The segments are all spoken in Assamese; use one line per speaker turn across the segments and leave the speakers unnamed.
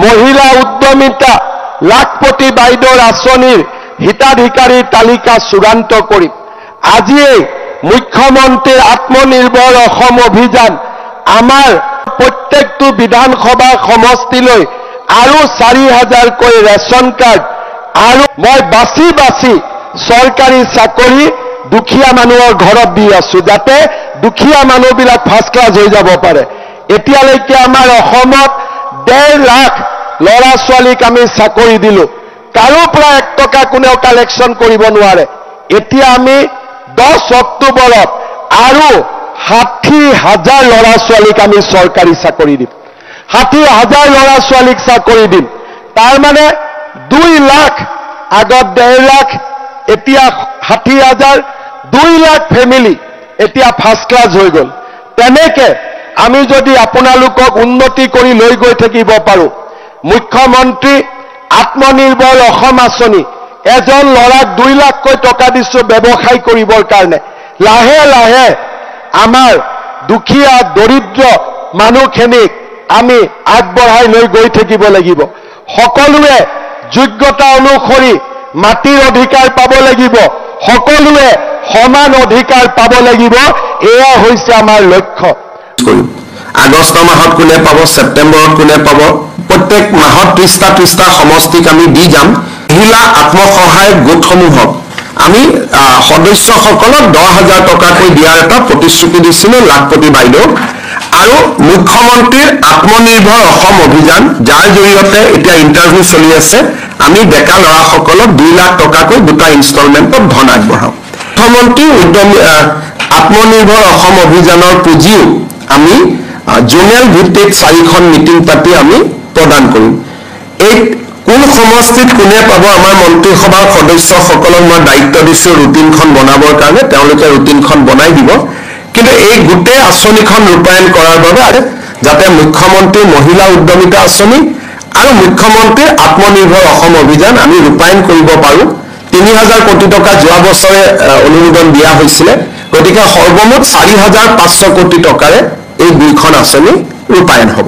মহিলা উদ্যমিতা লাখপতি বাইদেউৰ আঁচনিৰ হিতাধিকাৰীৰ তালিকা চূড়ান্ত কৰিম। আজিয়ে মুখ্যমন্ত্ৰীৰ আত্মনিৰ্ভৰ অসম অভিযান আমাৰ প্ৰত্যেকটো বিধানসভা সমষ্টিলৈ আৰু 4,000কৈ ৰেচন কাৰ্ড আৰু মই বাছি বাছি চৰকাৰী চাকৰি দুখীয়া মানুহৰ ঘৰত দি আছো, যাতে দুখীয়া মানুহবিলাক ফাৰ্ষ্ট ক্লাছ হৈ যাব পাৰে। এতিয়ালৈকে আমাৰ অসমত 1.5 লাখ ল'ৰা ছোৱালীক আমি চাকৰি দিলো, কাৰো পৰা 1 টকা কোনেও কালেকশ্যন কৰিব নোৱাৰে। এতিয়া আমি 10 অক্টোবৰত আৰু 60,000 ল'ৰা ছোৱালীক আমি চৰকাৰী চাকৰি দিম, 60,000 ল'ৰা ছোৱালীক চাকৰি দিম। তাৰ মানে 2 লাখ, আগত 1.5 লাখ, এতিয়া 60,000, 2 লাখ ফেমিলি এতিয়া ফাৰ্ষ্ট ক্লাছ হৈ গ'ল। তেনেকে আমি যদি আপোনালোকক উন্নতি কৰি লৈ গৈ থাকিব পাৰোঁ, মুখ্যমন্ত্ৰী আত্মনিৰ্ভৰ অসম আঁচনি, এজন ল'ৰাক 2 লাখকৈ টকা দিছোঁ ব্যৱসায় কৰিবৰ কাৰণে। লাহে লাহে আমাৰ দুখীয়া দৰিদ্ৰ মানুহখিনিক আমি আগবঢ়াই লৈ গৈ থাকিব লাগিব। সকলোৱে যোগ্যতা অনুসৰি মাটিৰ অধিকাৰ পাব লাগিব, সকলোৱে সমান অধিকাৰ পাব লাগিব। এয়া হৈছে আমাৰ লক্ষ্য।
আগষ্ট মাহত কোনে পাব, ছেপ্টেম্বৰত কোনে পাব, প্ৰত্যেক মাহত 30টা সমষ্টিক আমি দি যাম। মহিলা আত্মসহায়ক গোটসমূহক আমি সদস্যসকলক 10,000 টকাকৈ দিয়াৰ এটা প্ৰতিশ্ৰুতি দিছিলোঁ লাখপতি বাইদেউ। আৰু মুখ্যমন্ত্ৰীৰ আত্মনিৰ্ভৰ অসম অভিযান, যাৰ জৰিয়তে এতিয়া ইণ্টাৰভিউ চলি আছে, আমি ডেকা ল'ৰাসকলক 2 লাখ টকাকৈ 2টা ইনষ্টলমেণ্টত ধন আগবঢ়াম। মুখ্যমন্ত্ৰী আত্মনিৰ্ভৰ অসম অভিযানৰ পুঁজিও আমি জোনেল ভিত্তিত 4খন মিটিং পাতি আমি প্ৰদান কৰিম। এই কোন সমষ্টিত কোনে পাব, আমাৰ মন্ত্ৰীসভাৰ সদস্যসকলক মই দায়িত্ব দিছোঁ ৰুটিনখন বনাবৰ কাৰণে, তেওঁলোকে ৰুটিনখন বনাই দিব। কিন্তু এই গোটেই আঁচনিখন ৰূপায়ণ কৰাৰ বাবে যাতে মুখ্যমন্ত্ৰীৰ মহিলা উদ্যমিতা আঁচনি আৰু মুখ্যমন্ত্ৰীৰ আত্মনিৰ্ভৰ অসম অভিযান আমি ৰূপায়ণ কৰিব পাৰোঁ। 3,000 কোটি টকা যোৱা বছৰে অনুমোদন দিয়া হৈছিলে, গতিকে সৰ্বমুঠ 4,500 কোটি টকাৰে এই 2খন আঁচনি ৰূপায়ণ হ'ব।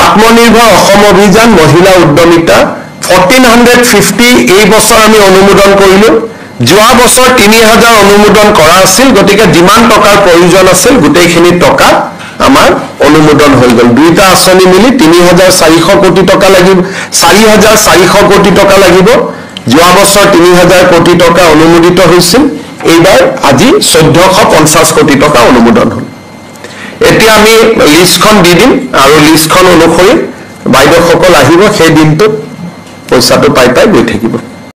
আত্মনিৰ্ভৰ অসম অভিযান মহিলা উদ্যমিতা 1450 এই বছৰ আমি অনুমোদন কৰিলোঁ। যোৱা বছৰ 3,000 অনুমোদন কৰা আছিল, গতিকে যিমান টকাৰ প্ৰয়োজন আছিল গোটেইখিনি টকা আমাৰ অনুমোদন হৈ গ'ল। 2টা আঁচনি মিলি 3,400 কোটি টকা লাগিব, 4,400 কোটি টকা লাগিব। যোৱা বছৰ 3,000 কোটি টকা অনুমোদিত হৈছিল, এইবাৰ আজি 1,450 কোটি টকা অনুমোদন হ'ল। এতিয়া আমি লিষ্টখন দি দিম আৰু লিষ্টখন অনুসৰি বাইদেউসকল আহিব, সেই দিনটোত পইচাটো পাই গৈ থাকিব।